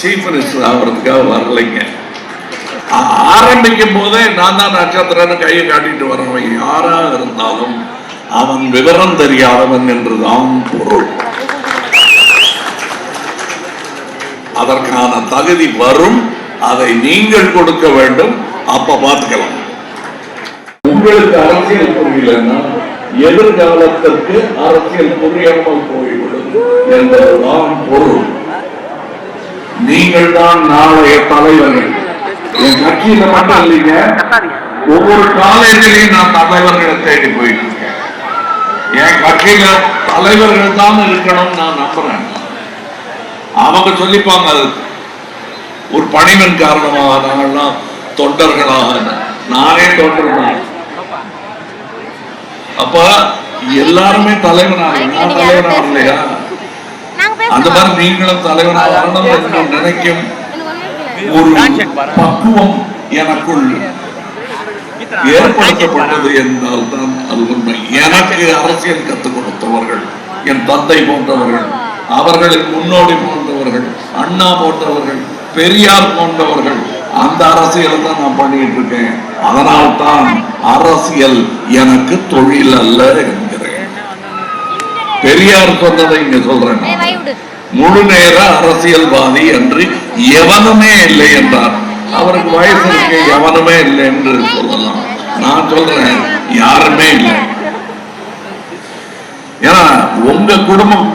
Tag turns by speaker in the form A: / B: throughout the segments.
A: Chief minister ஆகிறதுக்காக வரலைங்க. ஆரம்பிக்கும் போதே நான் தான் நட்சத்திரன்னு கையை காட்டிட்டு வரவன் யாரா இருந்தாலும் அவன் விவரம் தெரியாதவன் என்றுதான் பொருள். அதற்கான தகுதி வரும், அதை நீங்கள் கொடுக்க வேண்டும். அப்ப பார்த்துக்கலாம். உங்களுக்கு அரசியல் புரியலன்னா எதிர்காலத்திற்கு அரசியல் புரியாமல் போய்விடும் என்பதுதான் பொருள். நீங்கள் தான் நாளைய தலைவர்கள். என் கட்சியில மட்டும் இல்லைங்க, ஒவ்வொரு காலேஜிலையும் நான் தலைவர்களை தேடி போயிட்டு இருக்கேன். என் கட்சியில தலைவர்கள் தான் இருக்கணும் நான் நம்புறேன். அவங்க சொல்லிப்பாங்க ஒரு பணிவன் காரணமாக நாங்கள்லாம் தொண்டர்களாக, நானே தொண்டர்கள். அப்ப எல்லாருமே தலைவனாக, நான் தலைவனாக இல்லையா? அந்த மாதிரி நீங்களும் தலைவனாக வரணும் என்று நினைக்கும் ஒரு பக்குவம் எனக்குள் ஏற்படுத்தப்பட்டது என்றால் தான் அது உண்மை. எனக்கு அரசியல் கற்றுக் கொடுத்தவர்கள் என் தந்தை போன்றவர்கள், அவர்களின் முன்னோடி போன்றவர்கள், அண்ணா போன்றவர்கள், பெரியார் போன்றவர்கள், அந்த அரசியல் தான் நான் பண்ணிட்டு இருக்கேன். அதனால் தான் அரசியல் எனக்கு தொழில் அல்ல என்கிறேன். பெரியார் சொன்னதை இங்க சொல்றேன், முழு நேர அரசியல்வாதி என்று எவனுமே இல்லை என்றார். அவருக்கு வயசு இருக்கு, எவனுமே இல்லை என்று சொல்லலாம். நான் சொல்றேன் யாருமே இல்லை. ஏன்னா உங்க குடும்பம்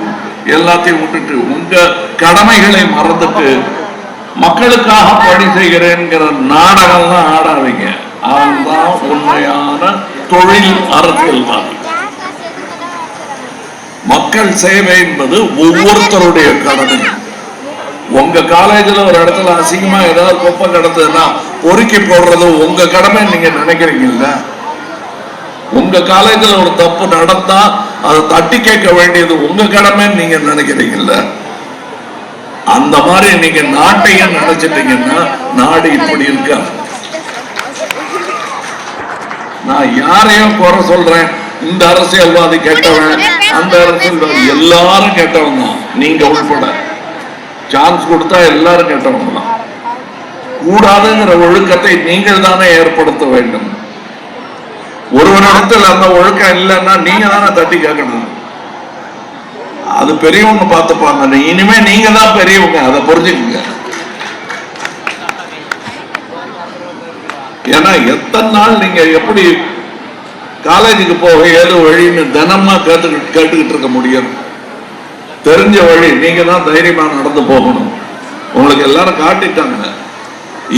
A: எல்லாத்தையும் விட்டுட்டு உங்க கடமைகளை மறந்துட்டு மக்களுக்காக பணி செய்கிறேங்கிற நாடகம் தான் ஆடாதீங்க. அதுதான் உண்மையான தொழில் அரசியல்வாதி. மக்கள் சேவை என்பது ஒவ்வொருத்தருடைய கடமை. உங்க காலேஜில் ஒரு இடத்துல அசிங்கமா ஏதாவது குப்பை கிடந்ததுன்னா பொறுக்கி போடுறது உங்க கடமை நீங்க நினைக்கிறீங்கல்ல? உங்க காலேஜில் ஒரு தப்பு நடந்தா அதை தட்டி கேட்க வேண்டியது உங்க கடமை நீங்க நினைக்கிறீங்கல்ல? அந்த மாதிரி நீங்க நாட்டையும் நினைச்சிட்டீங்கன்னா நாடு இப்படி இருக்கா? நான் யாரையும் குறை சொல்றேன், இந்த அரசியல்வாதி கெட்டவன், அந்த அரசியல்வாதி, எல்லாரும் கெட்டவன் தான், நீங்க உள்பட. சான்ஸ் கொடுத்தா எல்லாரும் கெட்டவங்க தான். கூடாதுங்கிற ஒழுக்கத்தை நீங்கள் தானே ஏற்படுத்த வேண்டும். ஒருவரிடத்தில் அந்த ஒழுக்கம் இல்லைன்னா நீங்க தானே தட்டி கேட்கணும். அது பெரியவங்க பார்த்துப்பாங்க. இனிமே நீங்க தான் பெரியவங்க, அதை புரிஞ்சுக்குங்க. ஏன்னா எத்தனை நாள் நீங்க எப்படி காலேஜுக்கு போக ஏதோ வழின்னு தினமா கேட்டுக்கிட்டு இருக்க முடியும்? தெரிஞ்ச வழி நீங்க தான் தைரியமா நடந்து போகணும். உங்களுக்கு எல்லாரும் காட்டிட்டாங்க.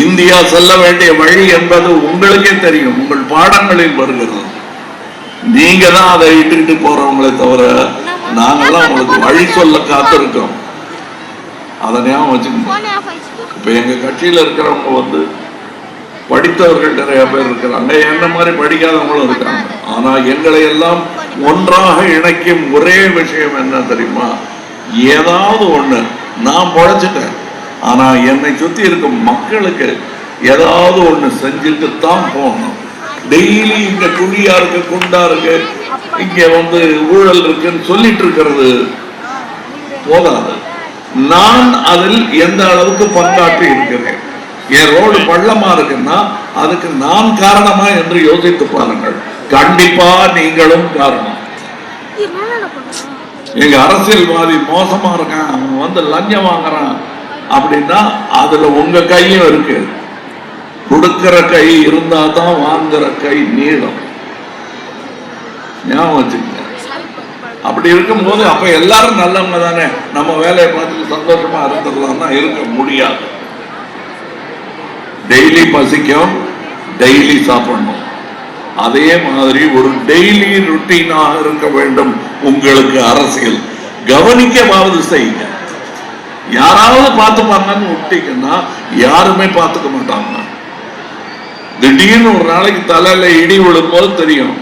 A: இந்தியா செல்ல வேண்டிய வழி என்பது உங்களுக்கே தெரியும், உங்கள் பாடங்களில் வருகிறது. நீங்க தான் அதை இட்டுக்கிட்டு போறவங்களே தவிர நாங்கெல்லாம் உங்களுக்கு வழி சொல்ல காத்திருக்கோம். அதை ஞாபகம் வச்சுக்கோங்க. இப்ப எங்க கட்சியில இருக்கிறவங்க படித்தவர்கள் நிறைய பேர் இருக்கிறாங்க, என்ன மாதிரி படிக்காதவங்களும் இருக்காங்க. ஆனா எங்களை எல்லாம் ஒன்றாக இணைக்கும் ஒரே விஷயம் என்ன தெரியுமா? ஏதாவது ஒண்ணு நான் பொழைச்சிட்டேன், ஆனா என்னை சுத்தி இருக்கும் மக்களுக்கு ஏதாவது ஒண்ணு செஞ்சுட்டு தான் போகணும். டெய்லி இங்க குழியா இருக்கு, குண்டா இருக்கு, இங்க ஊழல் இருக்குன்னு சொல்லிட்டு இருக்கிறது போதாது. நான் அதில் எந்த அளவுக்கு பங்காற்றி இருக்கிறேன். என் ரோடு பள்ளமா இருக்குன்னா அதுக்கு நான் காரணமா என்று யோசித்து பாருங்கள். கண்டிப்பா நீங்களும் காரணம். எங்க அரசியல்வாதி மோசமா இருக்கான், அவன் லஞ்சம் வாங்குறான் அப்படின்னா அதுல உங்க கையும் இருக்கு. கொடுக்கிற கை இருந்தா தான் வாங்குற கை நீளம். ஞாபகம் வச்சுக்கங்க. அப்படி இருக்கும் போது அப்ப எல்லாரும் நல்லவங்க தானே, நம்ம வேலையை பார்த்துட்டு சந்தோஷமா இருந்துடலாம்னா இருக்க முடியாது. டெய்லி பசிக்கும், டெய்லி சாப்பிடணும். அதே மாதிரி ஒரு டெய்லி ருட்டீனாக இருக்க வேண்டும் உங்களுக்கு அரசியல். கவனிக்கவாவது செய்யுங்க. யாராவது பார்த்துப்பாங்கன்னு விட்டீங்கன்னா யாருமே பார்த்துக்க மாட்டாங்க. திடீர்னு ஒரு நாளைக்கு தலையில இடி விழும்போது தெரியும்,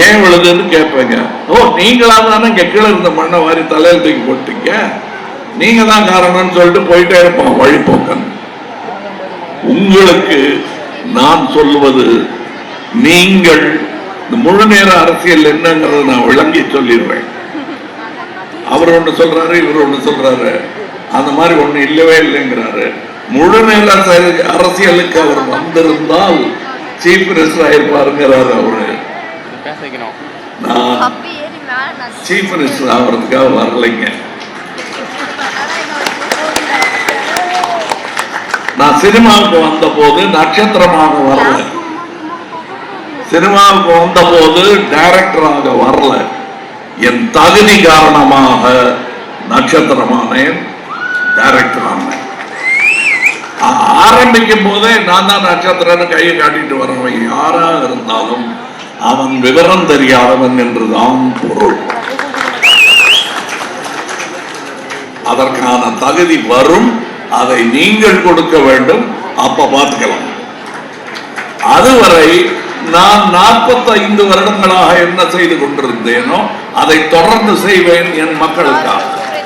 A: ஏன் விழுதுன்னு கேட்பேங்க. ஓ, நீங்களா தானே கீழே இருந்த மண்ணை வாரி தலையில தூக்கி போட்டீங்க, நீங்க தான் காரணம்னு சொல்லிட்டு போயிட்டே இருப்போம் வழிபோக்கன். உங்களுக்கு நான் சொல்லுவது, நீங்கள் முழு நேர அரசியல் என்னங்கிறத நான் விளங்கி சொல்லிடுறேன். அவர் ஒண்ணு சொல்றாரு, இவர் ஒண்ணு சொல்றாரு. அந்த மாதிரி ஒண்ணு இல்லவே இல்லைங்கிறாரு. முழு நேர அரசியலுக்கு அவர் வந்திருந்தால் சீஃப் மினிஸ்டர் ஆயிருப்பாருங்கிறாரு அவரு. நான் சீஃப் மினிஸ்டர் ஆகிறதுக்காக வரலைங்க. நான் சினிமாவுக்கு வந்த போது நட்சத்திரமாக வரல, சினிமாவுக்கு வந்த போது டைரக்டராக வரல. என் தகுதி காரணமாக நட்சத்திரமானேன், டைரக்டர் ஆனேன். ஆரம்பிக்கும் போதே நான் தான் நட்சத்திரன்னு கையை காட்டிட்டு வரவன் யாராக இருந்தாலும் அவன் விவரம் தெரியாதவன் என்றுதான் பொருள். அதற்கான தகுதி வரும், அதை நீங்கள் கொடுக்க வேண்டும். அப்ப பார்த்துக்கலாம். அதுவரை நான் 45 வருடங்களாக என்ன செய்து கொண்டிருந்தேனோ அதை தொடர்ந்து செய்வேன் என் மக்களுக்காக.